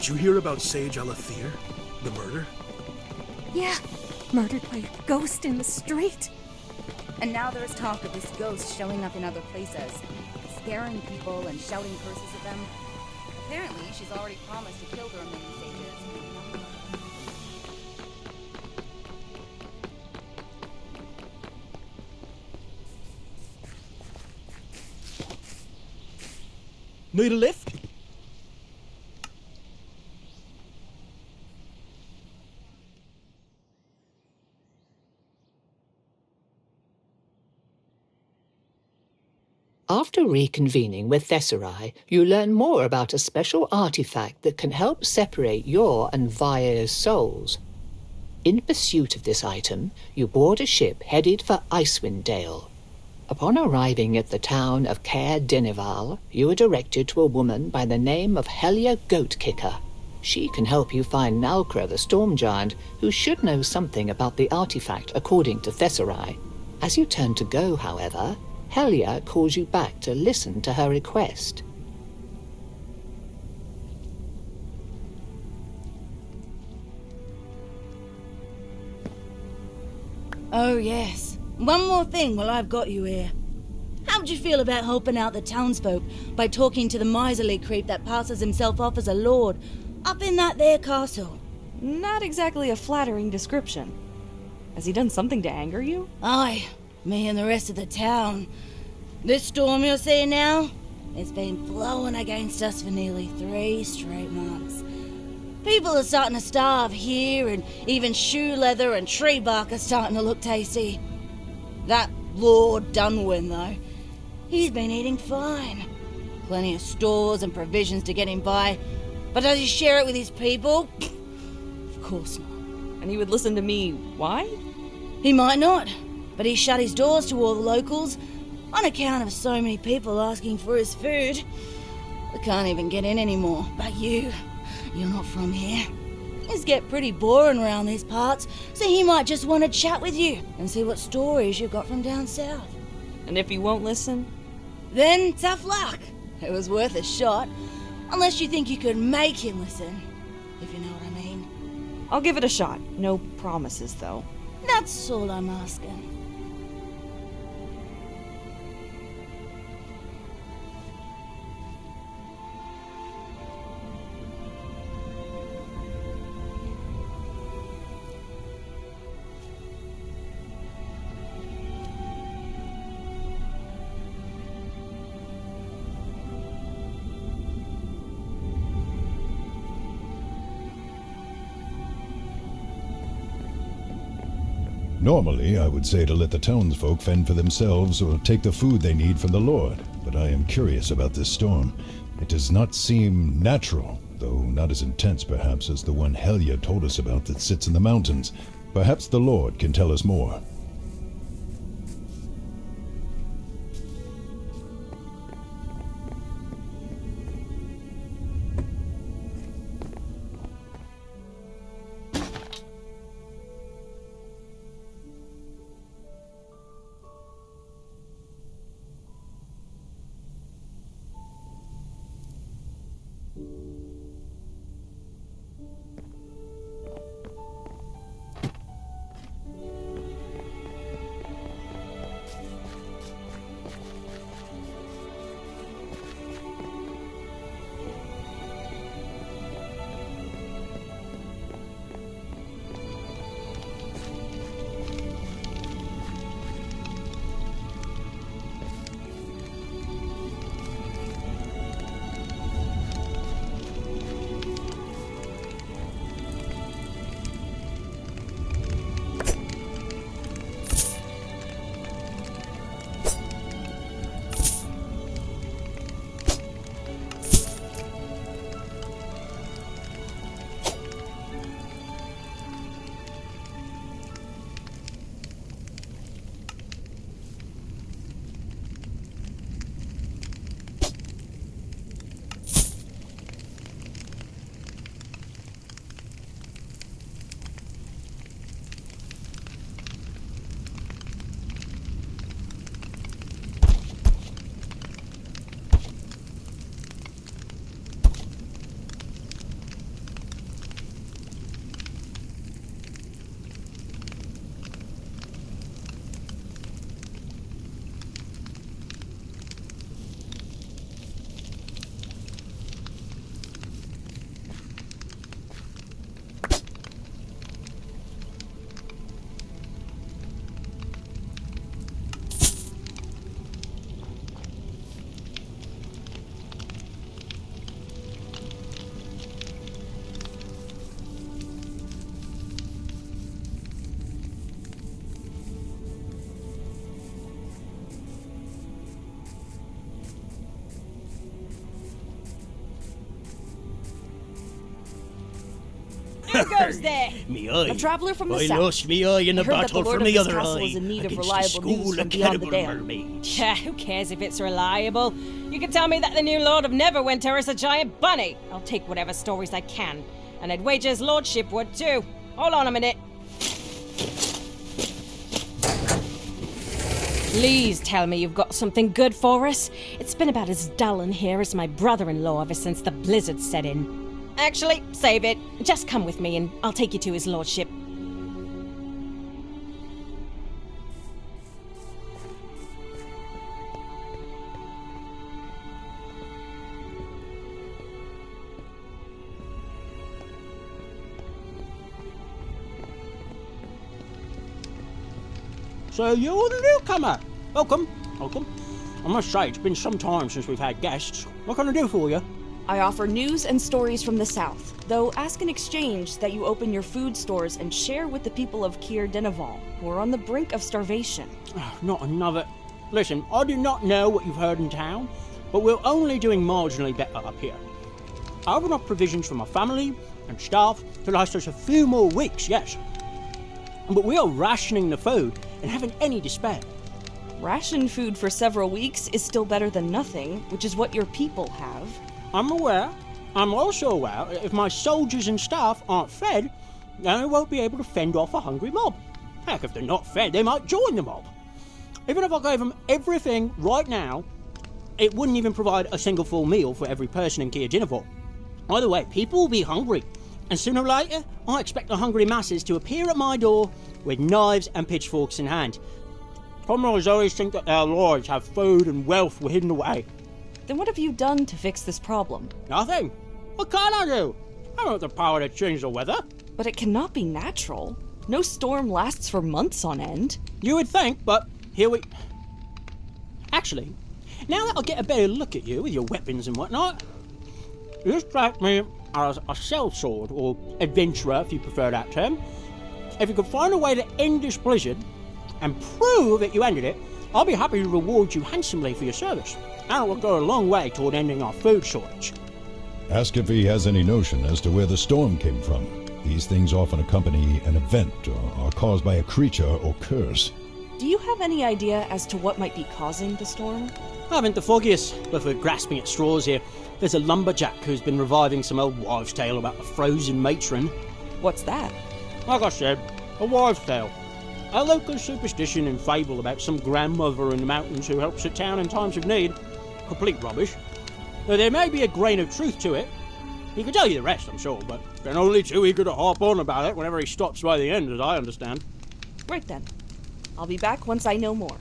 Did you hear about Sage Alathir? The murder? Yeah, murdered by a ghost in the street. And now there's talk of this ghost showing up in other places, scaring people and shouting curses at them. Apparently, she's already promised to kill the remaining sages. Need a lift? After reconvening with Thesserai, you learn more about a special artifact that can help separate your and Vae's souls. In pursuit of this item, you board a ship headed for Icewind Dale. Upon arriving at the town of Caer Denival, you are directed to a woman by the name of Helia Goatkicker. She can help you find Nalcra the Storm Giant, who should know something about the artifact according to Thesserai. As you turn to go, however, Helia calls you back to listen to her request. Oh yes. One more thing while I've got you here. How'd you feel about helping out the townsfolk by talking to the miserly creep that passes himself off as a lord up in that there castle? Not exactly a flattering description. Has he done something to anger you? Aye, me and the rest of the town. This storm you're seeing now, it's been blowing against us for nearly 3 straight months. People are starting to starve here, and even shoe leather and tree bark are starting to look tasty. That Lord Dunwyn, though, he's been eating fine. Plenty of stores and provisions to get him by, but does he share it with his people? Of course not. And he would listen to me. Why? He might not, but he shut his doors to all the locals on account of so many people asking for his food. We can't even get in anymore. But you're not from here. Things get pretty boring around these parts, so he might just want to chat with you and see what stories you've got from down south. And if he won't listen? Then tough luck. It was worth a shot, unless you think you could make him listen, if you know what I mean. I'll give it a shot. No promises, though. That's all I'm asking. Normally, I would say to let the townsfolk fend for themselves or take the food they need from the Lord, but I am curious about this storm. It does not seem natural, though not as intense perhaps as the one Helia told us about that sits in the mountains. Perhaps the Lord can tell us more. Who goes there? Me eye. A traveler from the I south. lost me eye in I the heard that the battle lord from of the this other castle eye is in need of against reliable the news school from of beyond the cannibal dale. mermaids. Who cares if it's reliable? You can tell me that the new Lord of Neverwinter is a giant bunny. I'll take whatever stories I can. And I'd wager his lordship would too. Hold on a minute. Please tell me you've got something good for us. It's been about as dull in here as my brother-in-law ever since the blizzard set in. Actually, save it. Just come with me and I'll take you to his lordship. So you're the newcomer. Welcome, welcome. I must say, it's been some time since we've had guests. What can I do for you? I offer news and stories from the south, though ask in exchange that you open your food stores and share with the people of Kier Denival, who are on the brink of starvation. Not another... Listen, I do not know what you've heard in town, but we're only doing marginally better up here. I have enough provisions for my family and staff to last us a few more weeks, yes. But we are rationing the food and haven't any despair. Ration food for several weeks is still better than nothing, which is what your people have. I'm aware. I'm also aware that if my soldiers and staff aren't fed, then they won't be able to fend off a hungry mob. Heck, if they're not fed, they might join the mob. Even if I gave them everything right now, it wouldn't even provide a single full meal for every person in Kier Denival. Either way, people will be hungry. And sooner or later, I expect the hungry masses to appear at my door with knives and pitchforks in hand. Commoners always think that their lords have food and wealth hidden away. Then what have you done to fix this problem? Nothing. What can I do? I don't have the power to change the weather. But it cannot be natural. No storm lasts for months on end. You would think, but here we... Actually, now that I get a better look at you with your weapons and whatnot, you strike me as a sellsword, or adventurer if you prefer that term. If you could find a way to end this blizzard and prove that you ended it, I'll be happy to reward you handsomely for your service. And it will go a long way toward ending our food shortage. Ask if he has any notion as to where the storm came from. These things often accompany an event or are caused by a creature or curse. Do you have any idea as to what might be causing the storm? I haven't the foggiest, but for grasping at straws here. There's a lumberjack who's been reviving some old wives' tale about a frozen matron. What's that? Like I said, a wives' tale. A local superstition and fable about some grandmother in the mountains who helps a town in times of need. Complete rubbish. Though there may be a grain of truth to it. He could tell you the rest, I'm sure, but been only too eager to harp on about it whenever he stops by the end, as I understand. Right then. I'll be back once I know more.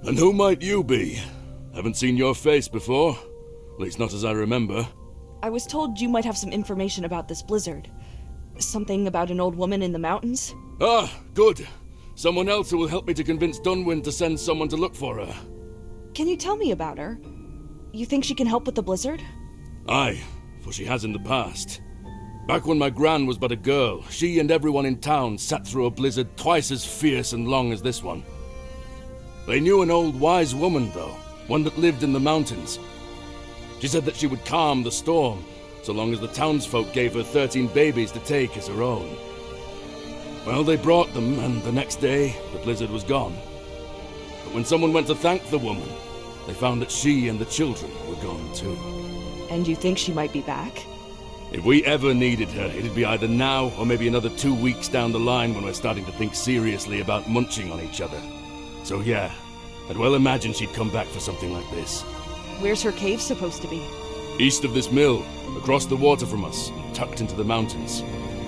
And who might you be? Haven't seen your face before. At least not as I remember. I was told you might have some information about this blizzard. Something about an old woman in the mountains? Ah, good. Someone else who will help me to convince Dunwyn to send someone to look for her. Can you tell me about her? You think she can help with the blizzard? Aye, for she has in the past. Back when my gran was but a girl, she and everyone in town sat through a blizzard twice as fierce and long as this one. They knew an old wise woman, though, one that lived in the mountains. She said that she would calm the storm, so long as the townsfolk gave her 13 babies to take as her own. Well, they brought them, and the next day, the blizzard was gone. But when someone went to thank the woman, they found that she and the children were gone too. And you think she might be back? If we ever needed her, it'd be either now or maybe another 2 weeks down the line when we're starting to think seriously about munching on each other. So yeah, I'd well imagine she'd come back for something like this. Where's her cave supposed to be? East of this mill, across the water from us, tucked into the mountains.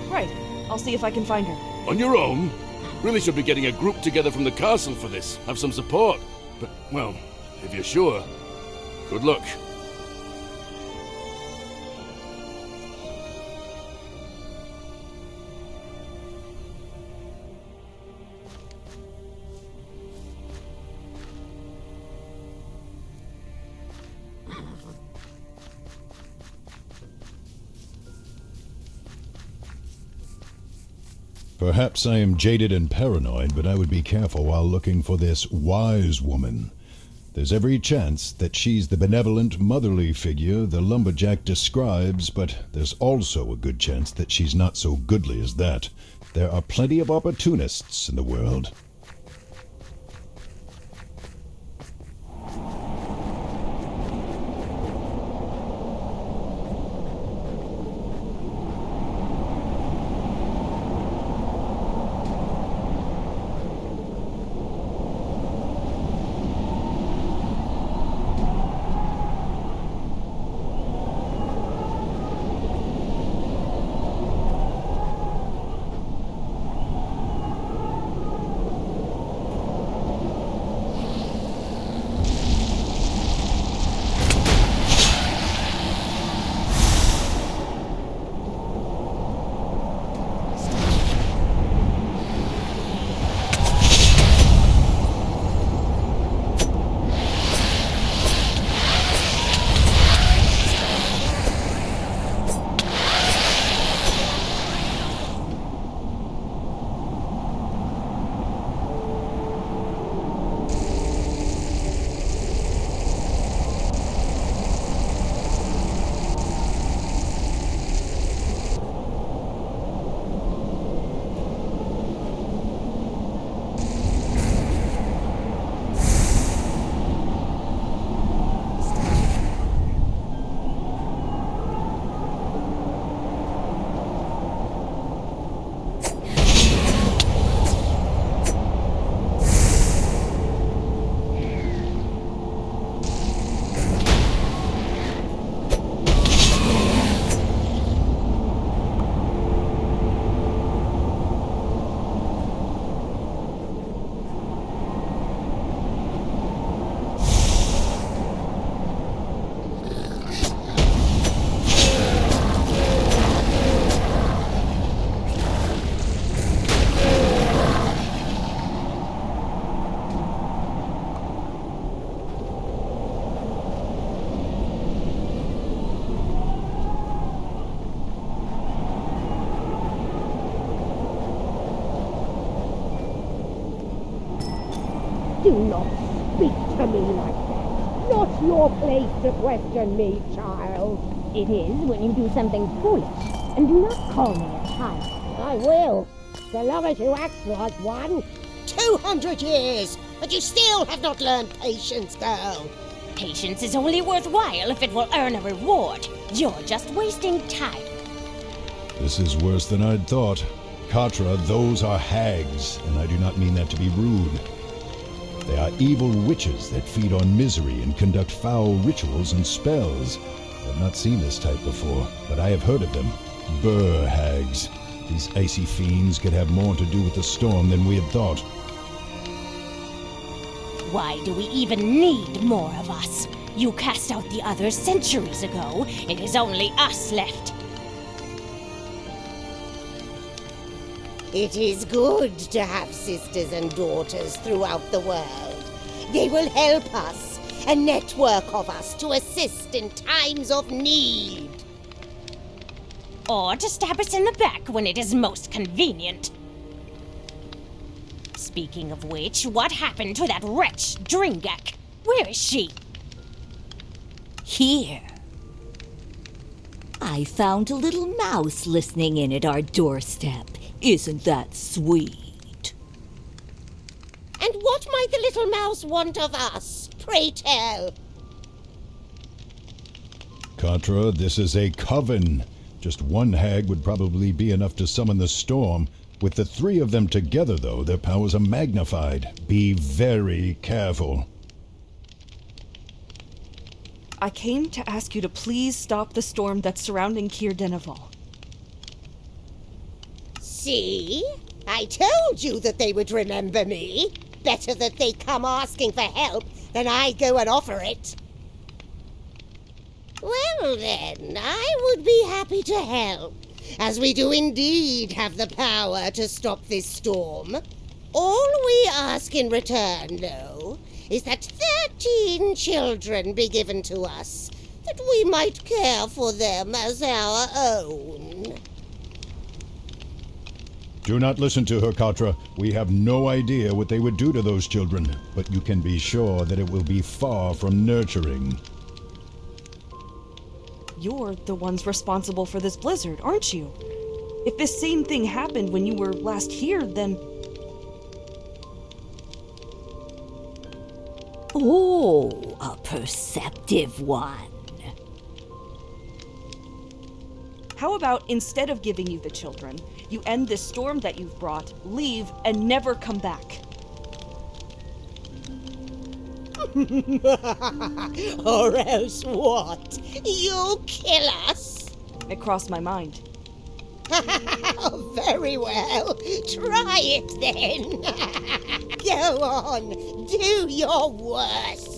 Right. I'll see if I can find her. On your own? Really should be getting a group together from the castle for this. Have some support. But, well, if you're sure, good luck. Perhaps I am jaded and paranoid, but I would be careful while looking for this wise woman. There's every chance that she's the benevolent, motherly figure the lumberjack describes, but there's also a good chance that she's not so goodly as that. There are plenty of opportunists in the world. Do not speak to me like that. Not your place to question me, child. It is when you do something foolish. And do not call me a child. I will, so long as you act like one. 200 years, but you still have not learned patience, girl. Patience is only worthwhile if it will earn a reward. You're just wasting time. This is worse than I'd thought. Katra, those are hags, and I do not mean that to be rude. They are evil witches that feed on misery and conduct foul rituals and spells. I have not seen this type before, but I have heard of them. Brr hags. These icy fiends could have more to do with the storm than we had thought. Why do we even need more of us? You cast out the others centuries ago. It is only us left. It is good to have sisters and daughters throughout the world. They will help us, a network of us to assist in times of need. Or to stab us in the back when it is most convenient. Speaking of which, what happened to that wretch, Dringak? Where is she? Here. I found a little mouse listening in at our doorstep. Isn't that sweet? And what might the little mouse want of us? Pray tell. Katra, this is a coven. Just one hag would probably be enough to summon the storm. With the three of them together, though, their powers are magnified. Be very careful. I came to ask you to please stop the storm that's surrounding Keir Denival. See? I told you that they would remember me. Better that they come asking for help than I go and offer it. Well then, I would be happy to help, as we do indeed have the power to stop this storm. All we ask in return, though, is that 13 children be given to us, that we might care for them as our own. Do not listen to her, Katra. We have no idea what they would do to those children, but you can be sure that it will be far from nurturing. You're the ones responsible for this blizzard, aren't you? If this same thing happened when you were last here, then... Oh, a perceptive one. How about instead of giving you the children, you end this storm that you've brought, leave, and never come back? Or else what? You'll kill us? It crossed my mind. Very well. Try it then. Go on. Do your worst.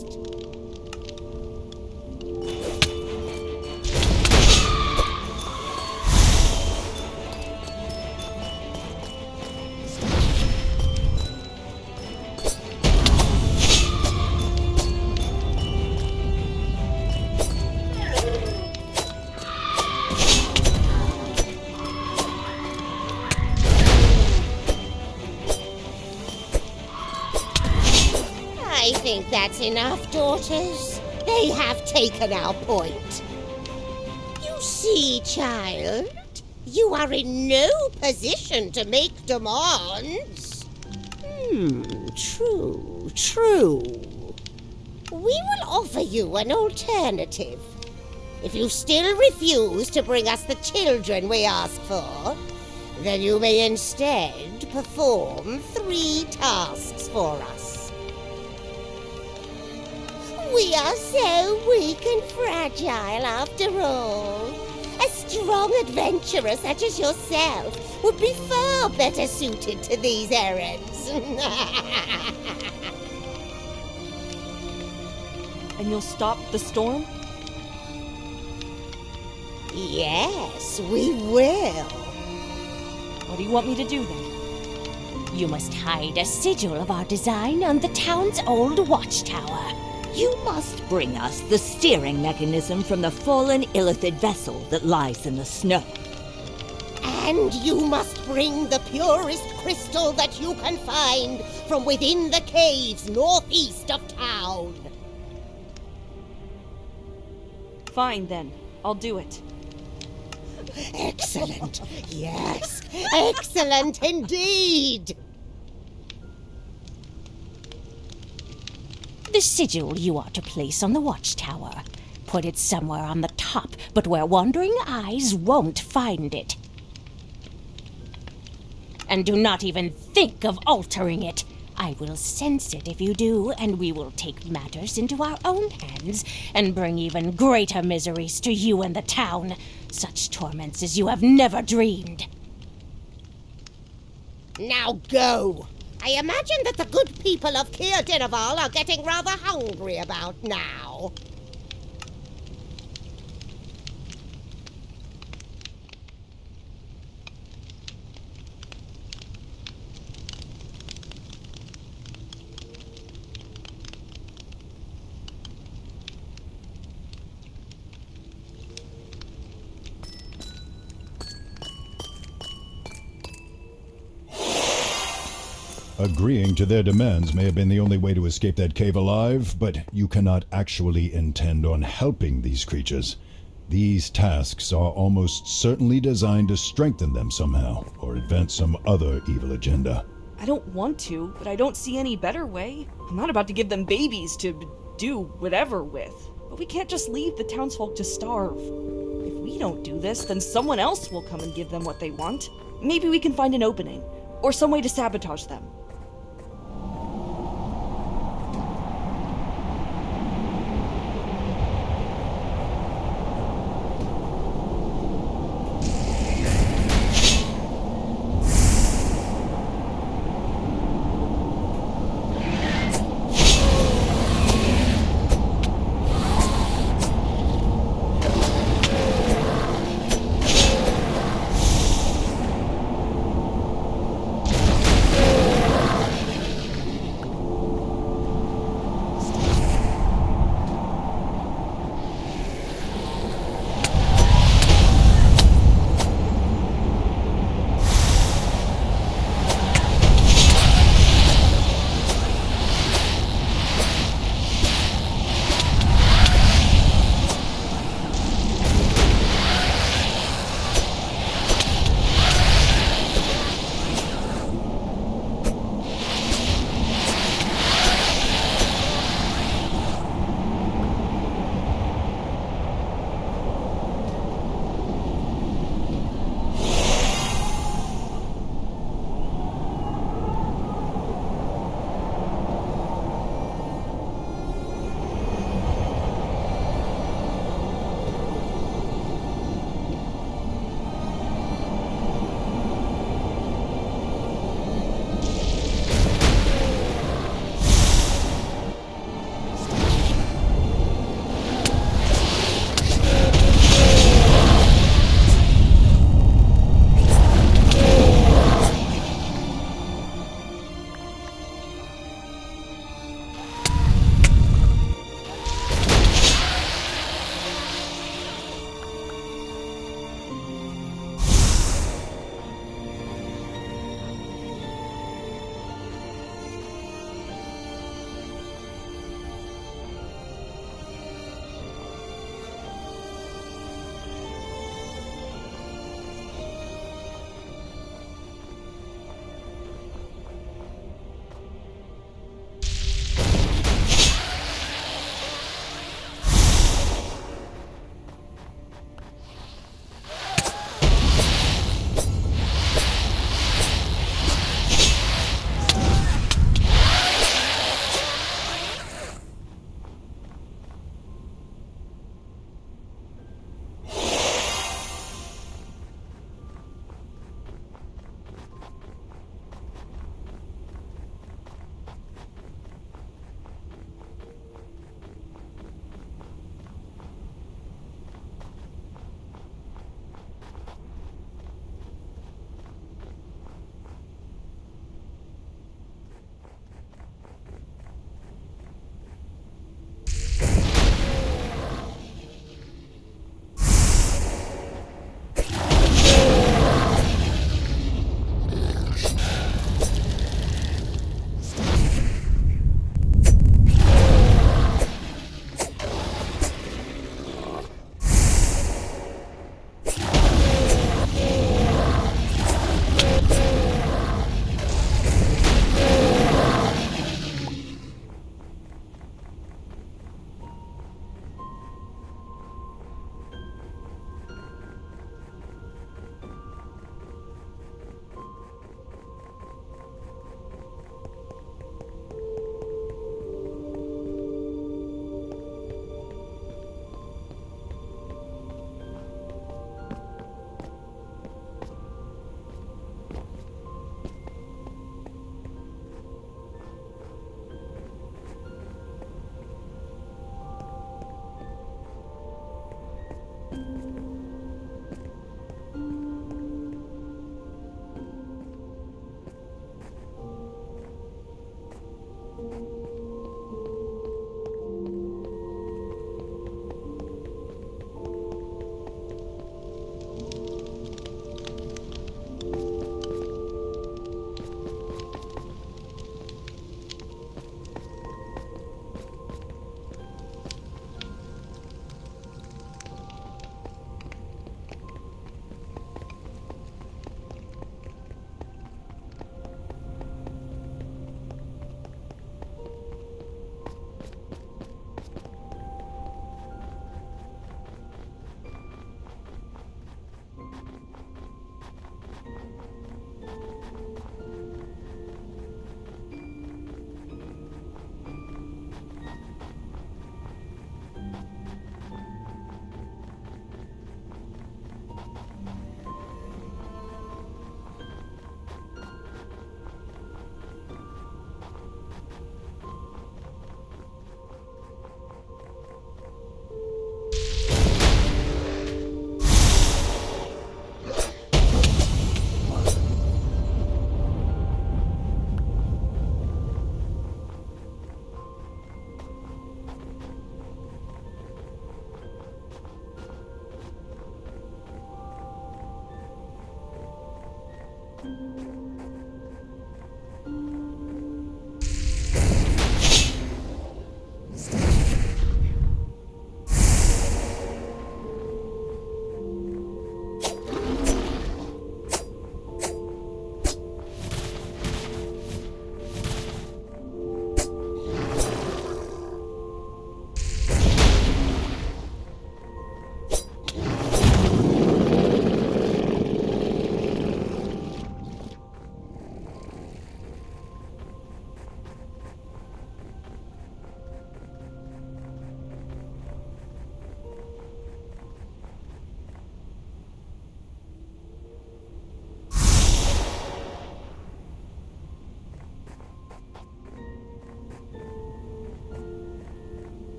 I think that's enough, daughters. They have taken our point. You see, child, you are in no position to make demands. True. We will offer you an alternative. If you still refuse to bring us the children we ask for, then you may instead perform 3 tasks for us. We are so weak and fragile after all. A strong adventurer such as yourself would be far better suited to these errands. And you'll stop the storm? Yes, we will. What do you want me to do then? You must hide a sigil of our design on the town's old watchtower. You must bring us the steering mechanism from the fallen Illithid vessel that lies in the snow. And you must bring the purest crystal that you can find from within the caves northeast of town. Fine then, I'll do it. Excellent. Yes, excellent indeed. The sigil you are to place on the watchtower. Put it somewhere on the top, but where wandering eyes won't find it. And do not even think of altering it. I will sense it if you do, and we will take matters into our own hands and bring even greater miseries to you and the town. Such torments as you have never dreamed. Now go. I imagine that the good people of Kier Dinaval are getting rather hungry about now. Agreeing to their demands may have been the only way to escape that cave alive, but you cannot actually intend on helping these creatures. These tasks are almost certainly designed to strengthen them somehow, or advance some other evil agenda. I don't want to, but I don't see any better way. I'm not about to give them babies to do whatever with. But we can't just leave the townsfolk to starve. If we don't do this, then someone else will come and give them what they want. Maybe we can find an opening, or some way to sabotage them.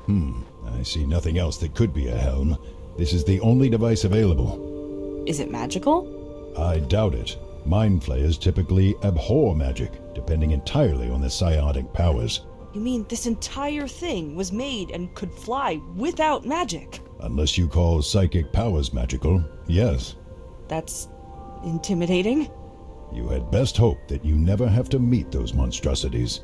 I see nothing else that could be a helm. This is the only device available. Is it magical? I doubt it. Mind flayers typically abhor magic, depending entirely on their psionic powers. You mean this entire thing was made and could fly without magic? Unless you call psychic powers magical, yes. That's intimidating. You had best hope that you never have to meet those monstrosities.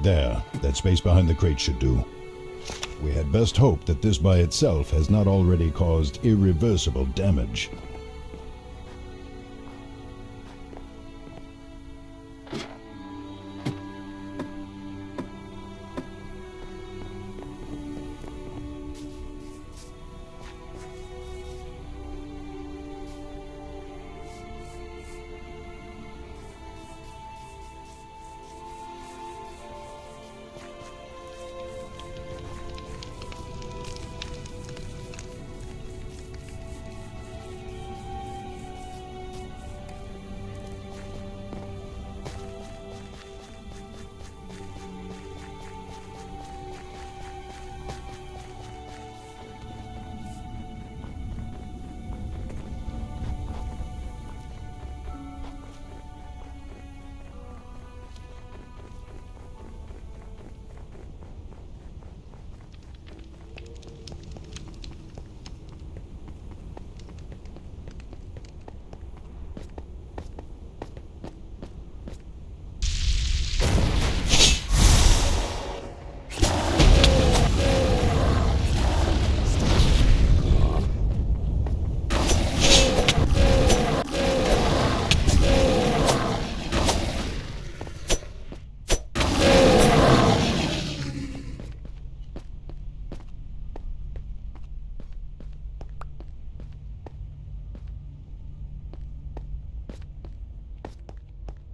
There, that space behind the crate should do. We had best hope that this by itself has not already caused irreversible damage.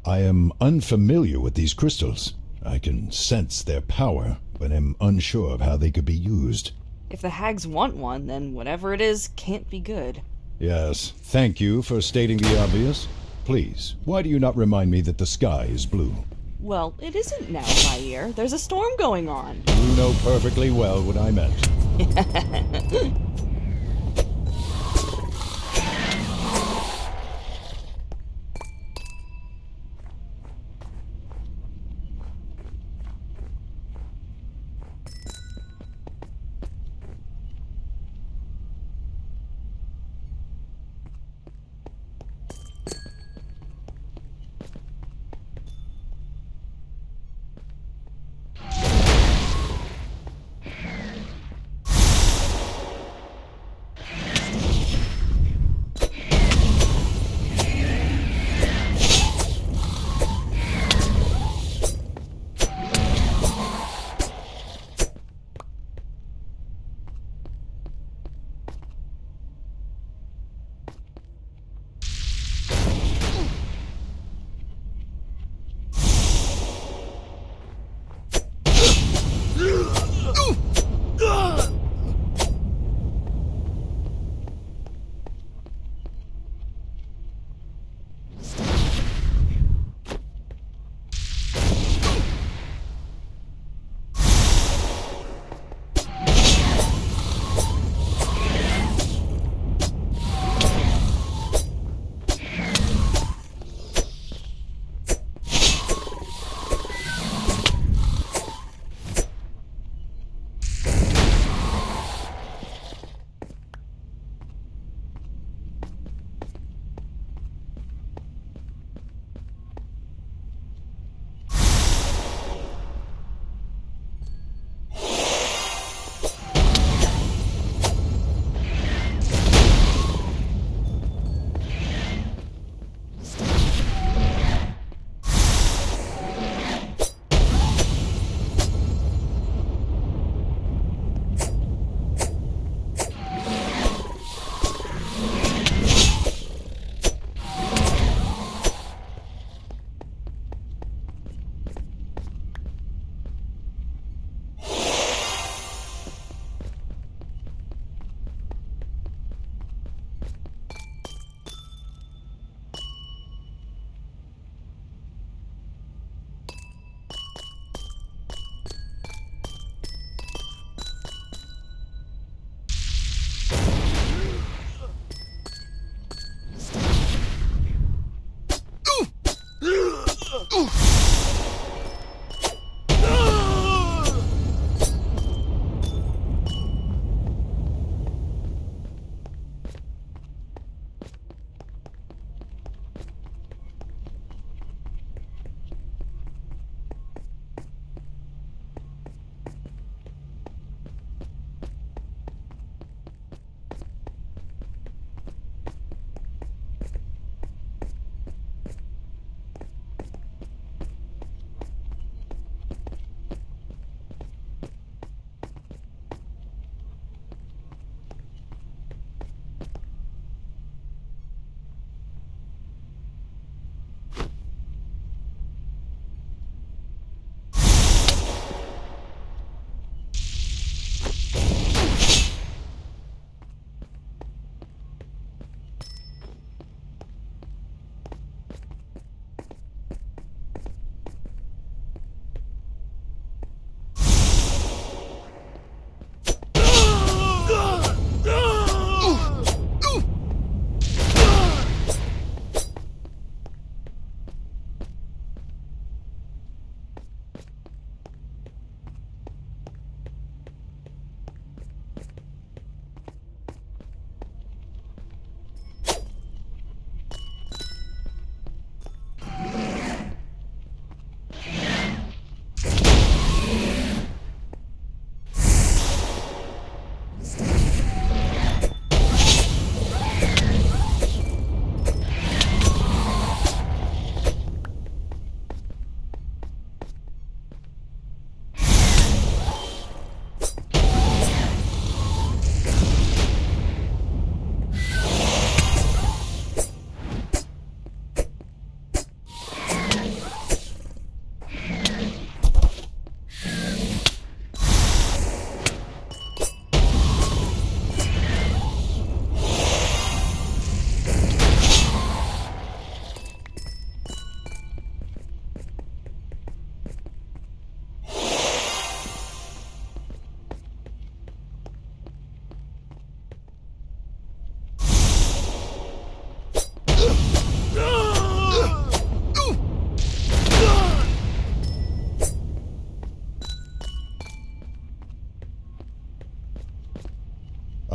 I am unfamiliar with these crystals. I can sense their power, but am unsure of how they could be used. If the hags want one, then whatever it is can't be good. Yes, thank you for stating the obvious. Please, why do you not remind me that the sky is blue? Well, it isn't now, Fire. There's a storm going on. You know perfectly well what I meant.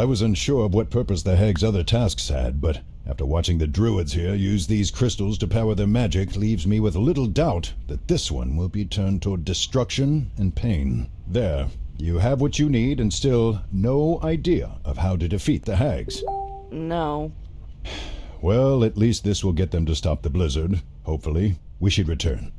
I was unsure of what purpose the hag's other tasks had, but after watching the druids here use these crystals to power their magic leaves me with little doubt that this one will be turned toward destruction and pain. There, you have what you need and still no idea of how to defeat the hags. No. Well, at least this will get them to stop the blizzard. Hopefully, we should return.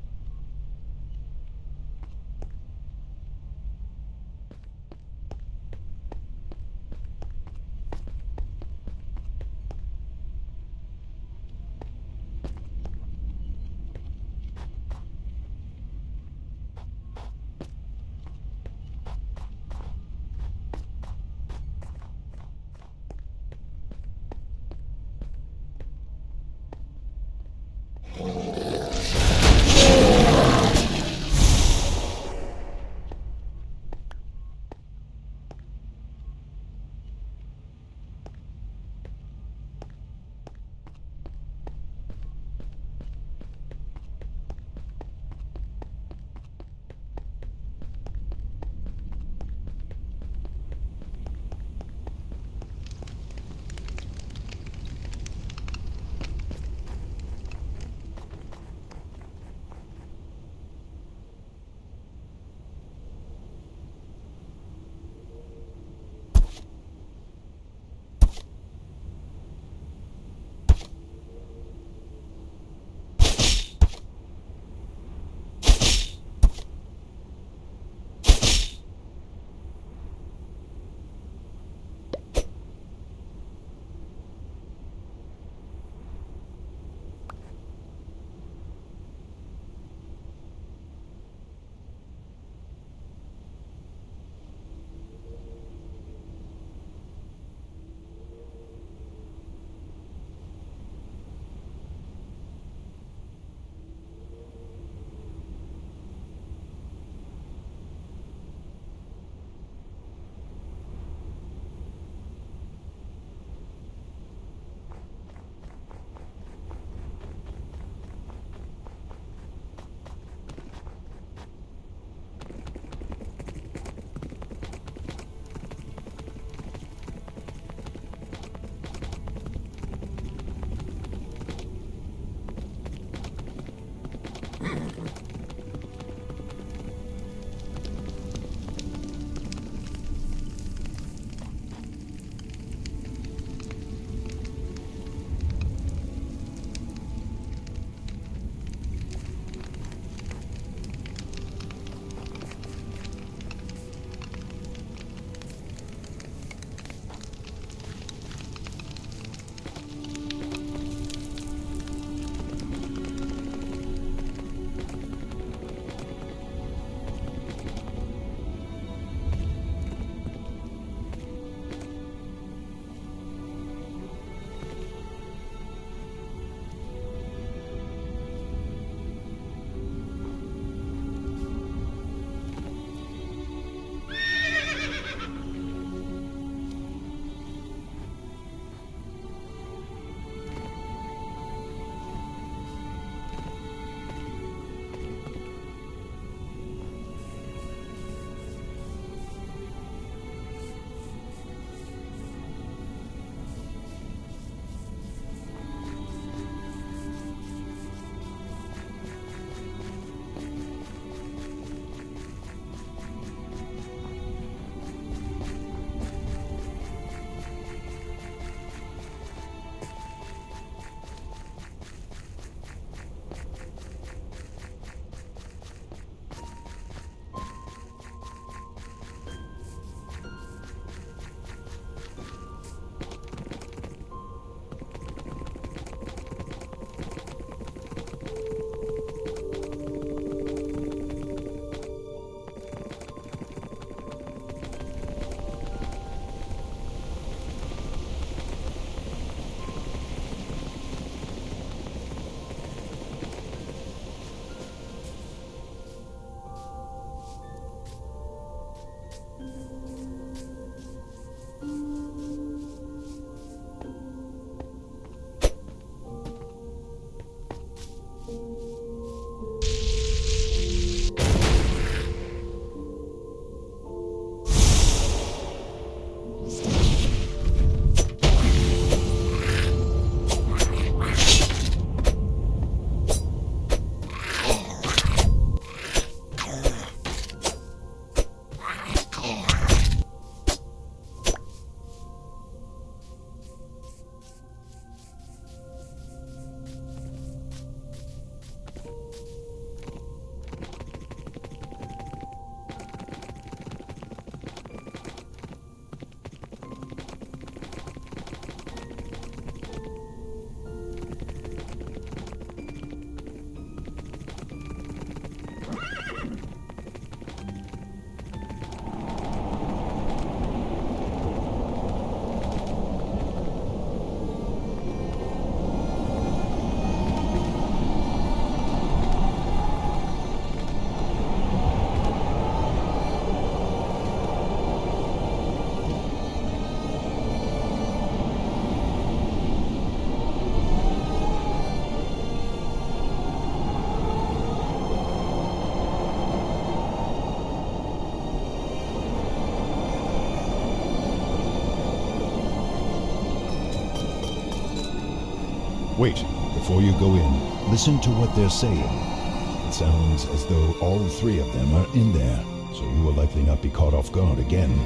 Wait, before you go in, listen to what they're saying. It sounds as though all three of them are in there, so you will likely not be caught off guard again.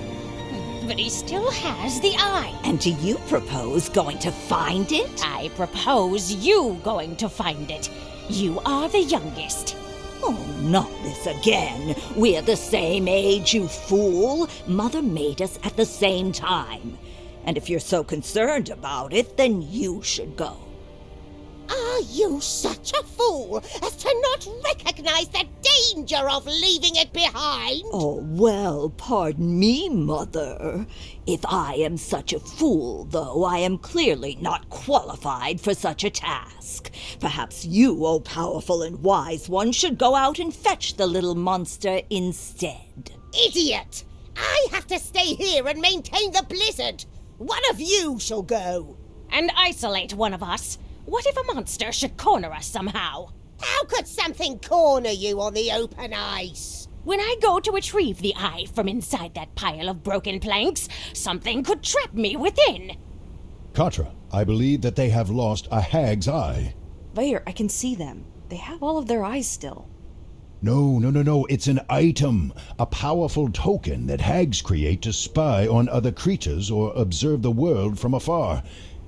But he still has the eye. And do you propose going to find it? I propose you going to find it. You are the youngest. Oh, not this again. We're the same age, you fool. Mother made us at the same time. And if you're so concerned about it, then you should go. Are you such a fool as to not recognize the danger of leaving it behind? Oh, well, pardon me, Mother. If I am such a fool, though, I am clearly not qualified for such a task. Perhaps you, O powerful and wise one, should go out and fetch the little monster instead. Idiot! I have to stay here and maintain the blizzard. One of you shall go. And isolate one of us. What if a monster should corner us somehow? How could something corner you on the open ice? When I go to retrieve the eye from inside that pile of broken planks, something could trap me within. Katra, I believe that they have lost a hag's eye. Vair, I can see them. They have all of their eyes still. No. It's an item. A powerful token that hags create to spy on other creatures or observe the world from afar.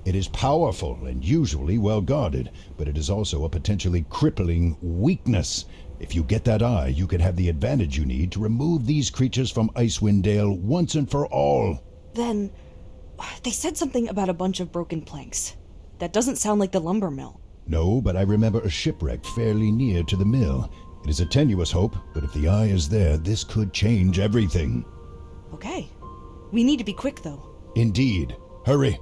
It is powerful and usually well guarded, but it is also a potentially crippling weakness. If you get that eye, you could have the advantage you need to remove these creatures from Icewind Dale once and for all. Then, they said something about a bunch of broken planks. That doesn't sound like the lumber mill. No, but I remember a shipwreck fairly near to the mill. It is a tenuous hope, but if the eye is there, this could change everything. Okay. We need to be quick, though. Indeed. Hurry.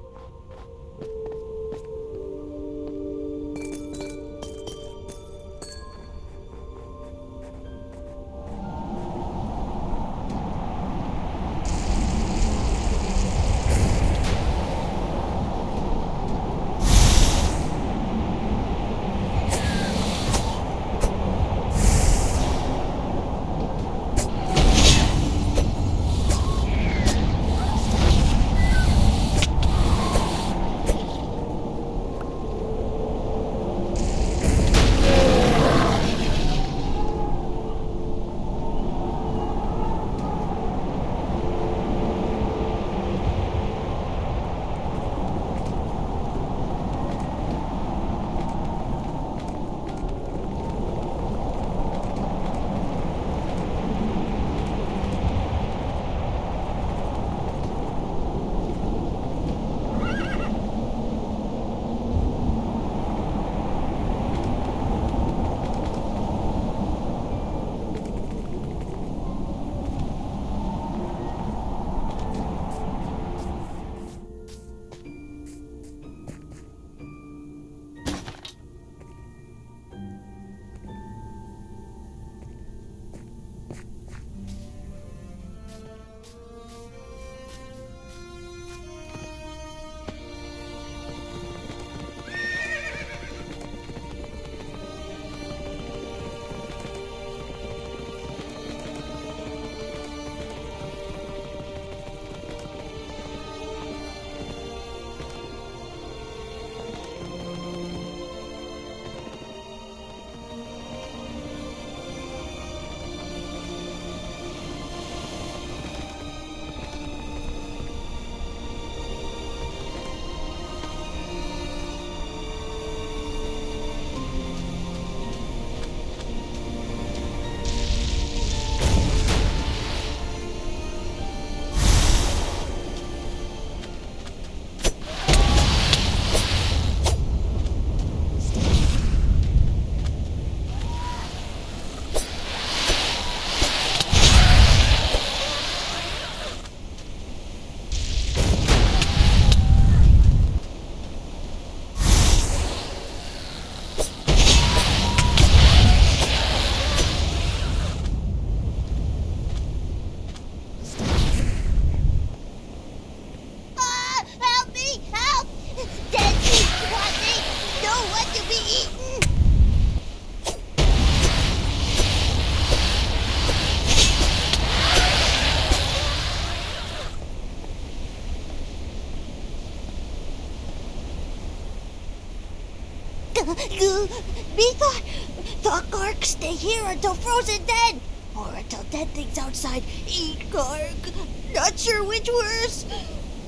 stay here until frozen dead, or until dead things outside eat Garg. Not sure which worse.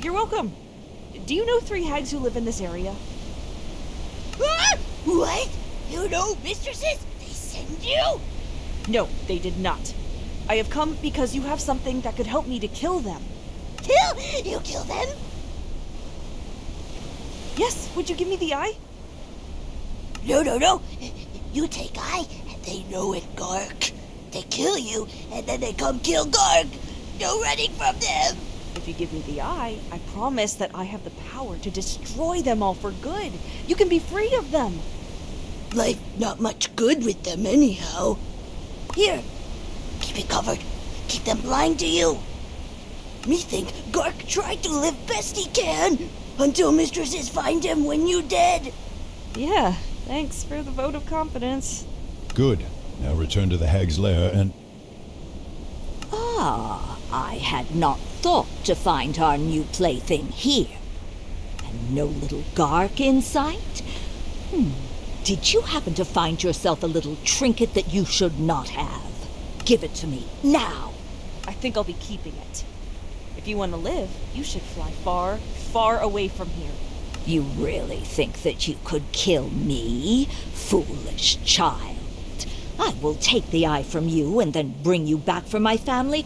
You're welcome. Do you know 3 hags who live in this area? Ah! What? You know mistresses? They send you? No, they did not. I have come because you have something that could help me to kill them. Kill? You kill them? Yes, would you give me the eye? No. You take eye, and they know it, Garg. They kill you, and then they come kill Garg. No running from them. If you give me the eye, I promise that I have the power to destroy them all for good. You can be free of them. Life not much good with them anyhow. Here, keep it covered. Keep them blind to you. Me think Garg tried to live best he can until mistresses find him when you dead. Yeah, thanks for the vote of confidence. Good. Now return to the hag's lair and... Ah, I had not thought to find our new plaything here. And no little Garg in sight? Did you happen to find yourself a little trinket that you should not have? Give it to me, now! I think I'll be keeping it. If you want to live, you should fly far, far away from here. You really think that you could kill me, foolish child? I will take the eye from you and then bring you back for my family.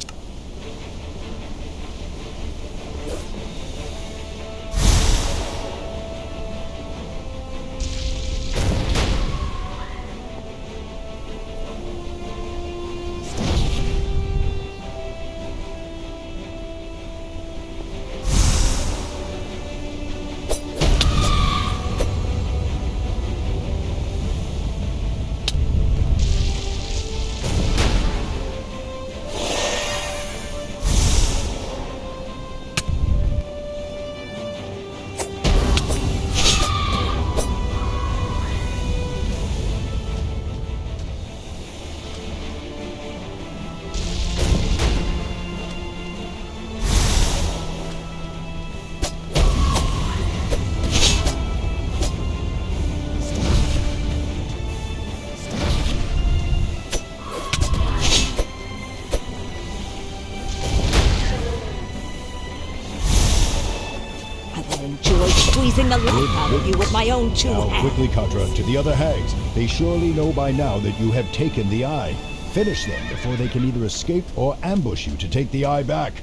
Squeezing the life out of you with my own 2 Now, hands. quickly, Katra, to the other hags. They surely know by now that you have taken the eye. Finish them before they can either escape or ambush you to take the eye back.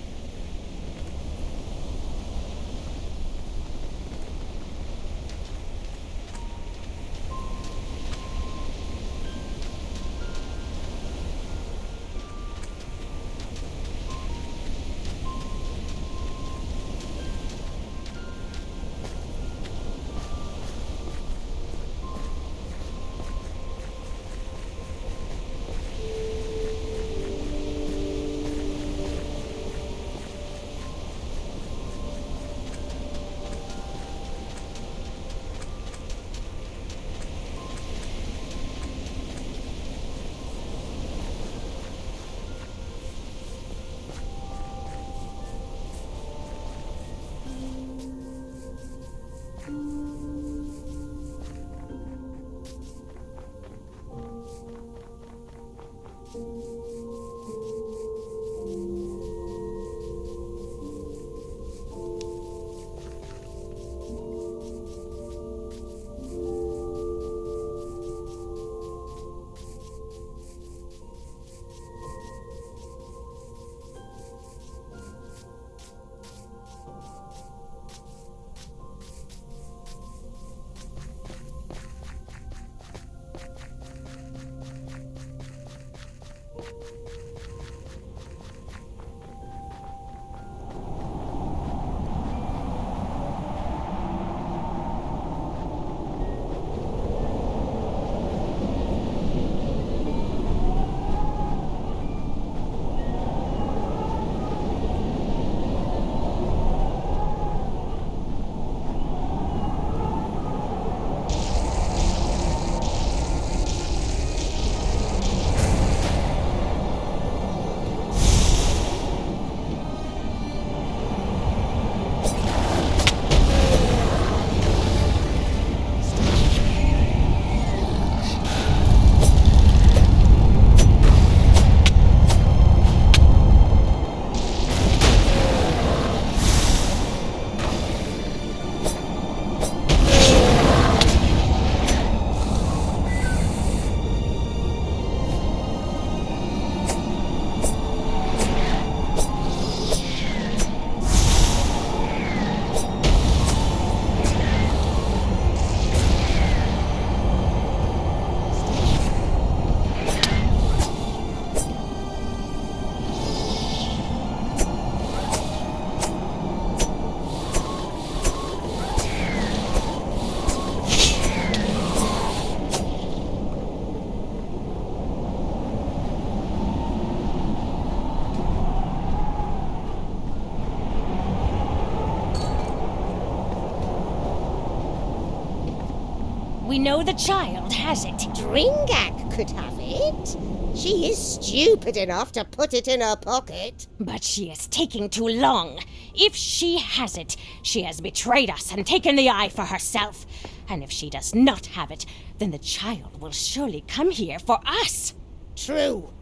We know the child has it. Dringak could have it. She is stupid enough to put it in her pocket. But she is taking too long. If she has it, she has betrayed us and taken the eye for herself. And if she does not have it, then the child will surely come here for us. True.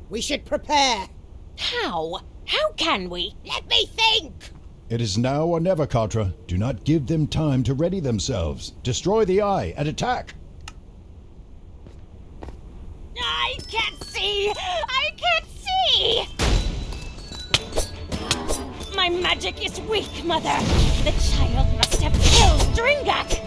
We should prepare. How? How can we? Let me think. It is now or never, Katra. Do not give them time to ready themselves. Destroy the eye and attack. I can't see! I can't see! My magic is weak, Mother. The child must have killed Dringak.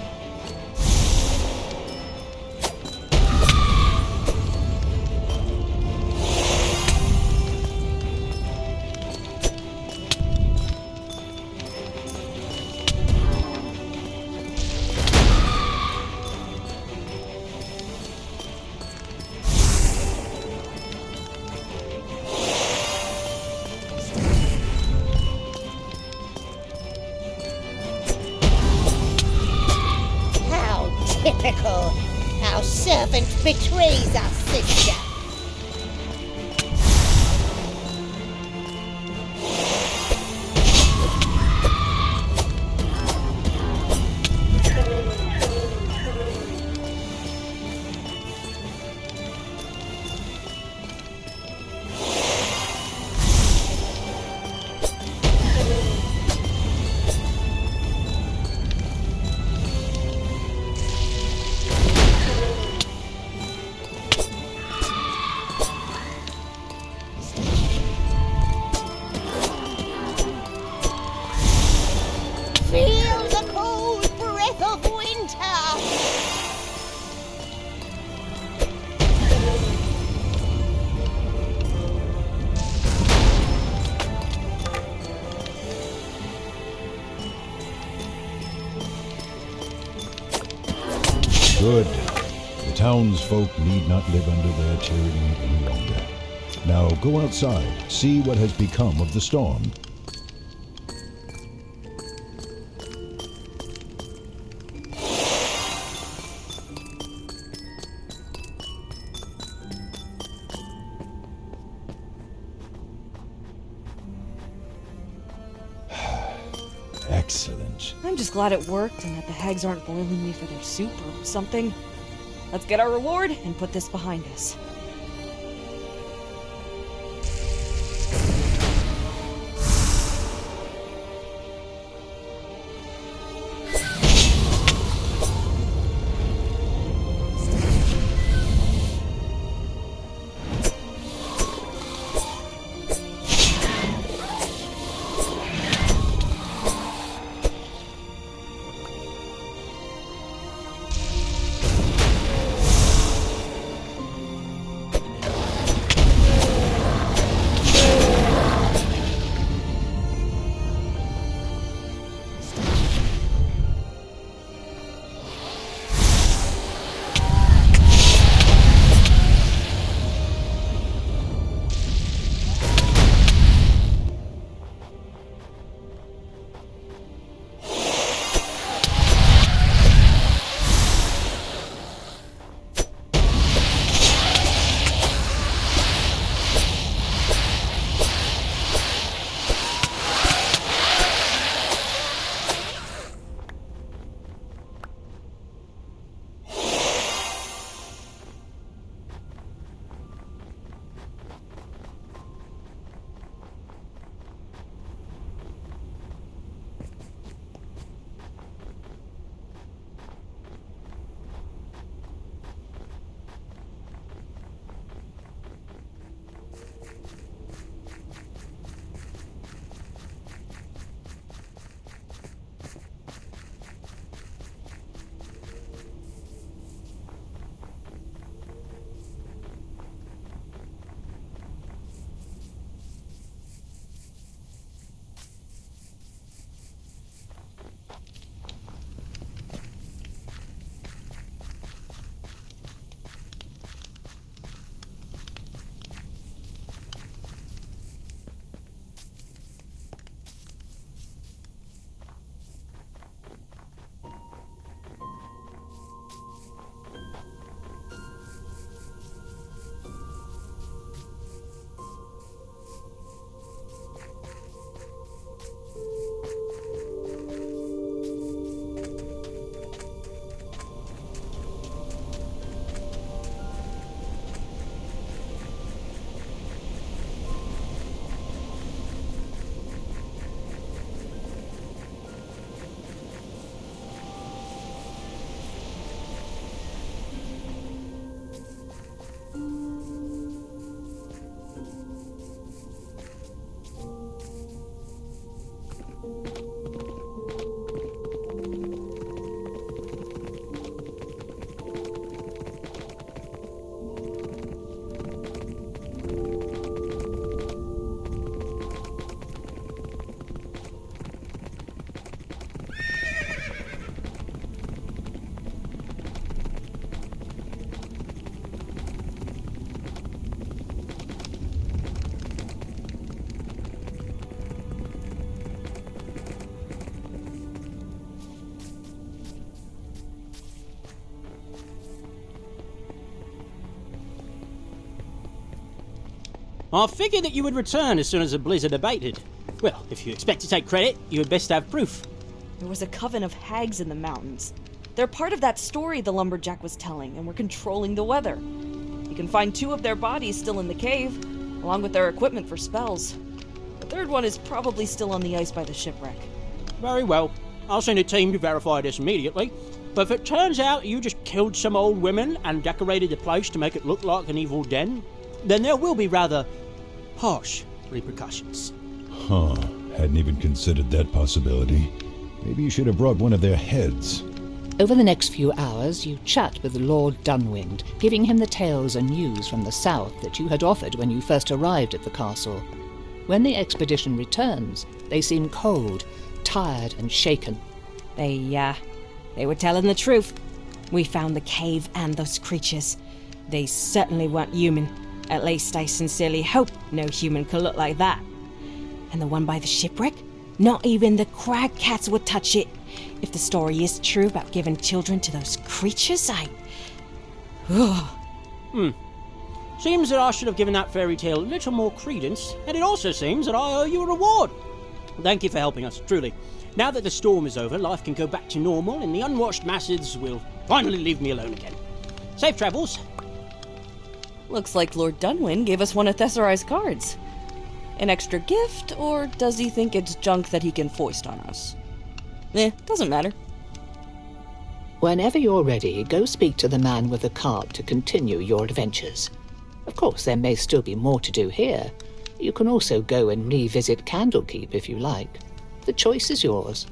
Typical. Our servant betrays our sister. Feel the cold breath of winter! Good. The townsfolk need not live under their tyranny any longer. Now go outside, see what has become of the storm. Excellent. I'm just glad it worked and that the hags aren't boiling me for their soup or something. Let's get our reward and put this behind us. I figured that you would return as soon as the blizzard abated. Well, if you expect to take credit, you had best have proof. There was a coven of hags in the mountains. They're part of that story the lumberjack was telling, and were controlling the weather. You can find 2 of their bodies still in the cave, along with their equipment for spells. The third one is probably still on the ice by the shipwreck. Very well. I'll send a team to verify this immediately. But if it turns out you just killed some old women and decorated the place to make it look like an evil den, then there will be rather harsh repercussions. Huh. Hadn't even considered that possibility. Maybe you should have brought one of their heads. Over the next few hours, you chat with Lord Dunwind, giving him the tales and news from the south that you had offered when you first arrived at the castle. When the expedition returns, they seem cold, tired and shaken. They were telling the truth. We found the cave and those creatures. They certainly weren't human. At least I sincerely hope no human could look like that. And the one by the shipwreck? Not even the crag cats would touch it. If the story is true about giving children to those creatures, Seems that I should have given that fairy tale a little more credence, and it also seems that I owe you a reward. Thank you for helping us, truly. Now that the storm is over, life can go back to normal, and the unwashed masses will finally leave me alone again. Safe travels. Looks like Lord Dunwin gave us one of Thesserai's cards. An extra gift, or does he think it's junk that he can foist on us? Doesn't matter. Whenever you're ready, go speak to the man with the cart to continue your adventures. Of course, there may still be more to do here. You can also go and revisit Candlekeep if you like. The choice is yours.